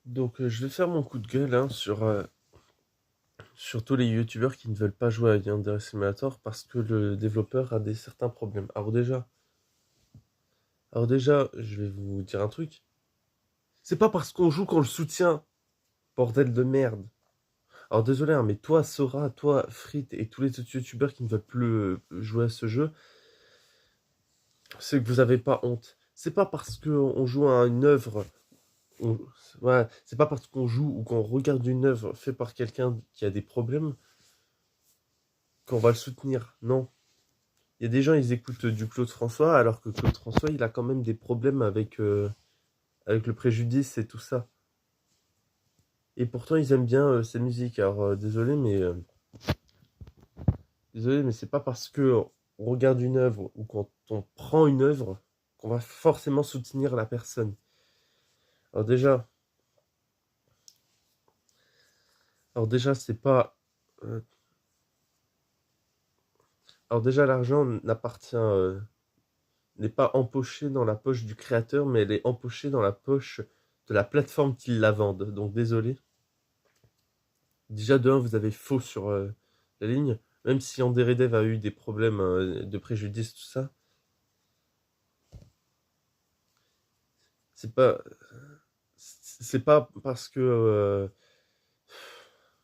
Donc, je vais faire mon coup de gueule hein, sur tous les youtubeurs qui ne veulent pas jouer à Yandere Simulator parce que le développeur a certains problèmes. Alors déjà, je vais vous dire un truc. C'est pas parce qu'on joue qu'on le soutient, bordel de merde. Alors désolé, hein, mais toi, Sora, toi, Frit et tous les autres youtubeurs qui ne veulent plus jouer à ce jeu, c'est que vous avez pas honte. C'est pas parce qu'on joue à une œuvre, on- ouais, c'est pas parce qu'on joue ou qu'on regarde une œuvre faite par quelqu'un qui a des problèmes qu'on va le soutenir. Non. Il y a des gens, ils écoutent du Claude François, alors que Claude François, il a quand même des problèmes avec le préjudice et tout ça. Et pourtant, ils aiment bien sa musique. Alors, désolé, mais c'est pas parce que on regarde une œuvre ou quand on prend une œuvre qu'on va forcément soutenir la personne. Alors déjà, alors déjà, c'est pas. euh, alors déjà, l'argent n'est pas empoché dans la poche du créateur, mais elle est empochée dans la poche de la plateforme qui la vende. Donc désolé. Déjà, de un, vous avez faux sur la ligne. Même si Anderedev a eu des problèmes de préjudice, tout ça, c'est pas, c'est pas parce que,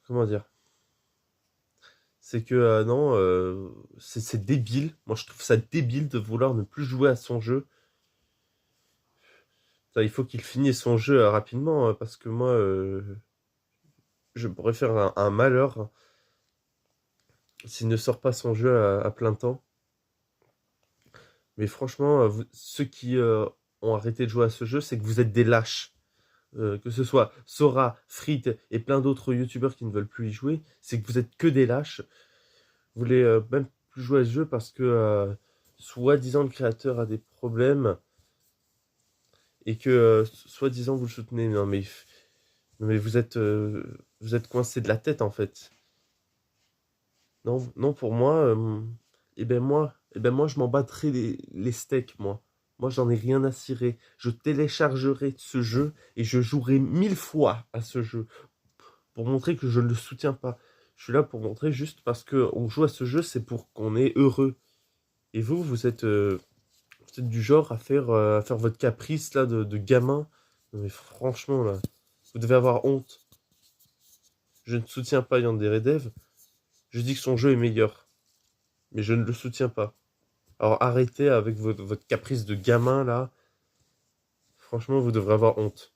comment dire, c'est que non, c'est débile. Moi, je trouve ça débile de vouloir ne plus jouer à son jeu. Putain, il faut qu'il finisse son jeu rapidement parce que moi, je pourrais faire un malheur s'il ne sort pas son jeu à plein temps. Mais franchement, ceux qui ont arrêté de jouer à ce jeu, c'est que vous êtes des lâches. Que ce soit Sora, Frit et plein d'autres youtubeurs qui ne veulent plus y jouer, c'est que vous êtes que des lâches. Vous voulez même plus jouer à ce jeu parce que soi-disant le créateur a des problèmes et que soi-disant vous le soutenez. Non mais vous êtes coincé de la tête en fait. Non, non pour moi, moi je m'en battrai les steaks moi. Moi j'en ai rien à cirer. Je téléchargerai ce jeu et je jouerai 1000 fois à ce jeu pour montrer que je ne le soutiens pas. Je suis là pour montrer juste parce que on joue à ce jeu, c'est pour qu'on est heureux. Et vous, vous êtes du genre à faire votre caprice là de gamin. Non, mais franchement là, vous devez avoir honte. Je ne soutiens pas Yandere Dev. Je dis que son jeu est meilleur, mais je ne le soutiens pas. Alors arrêtez avec votre caprice de gamin là. Franchement, vous devrez avoir honte.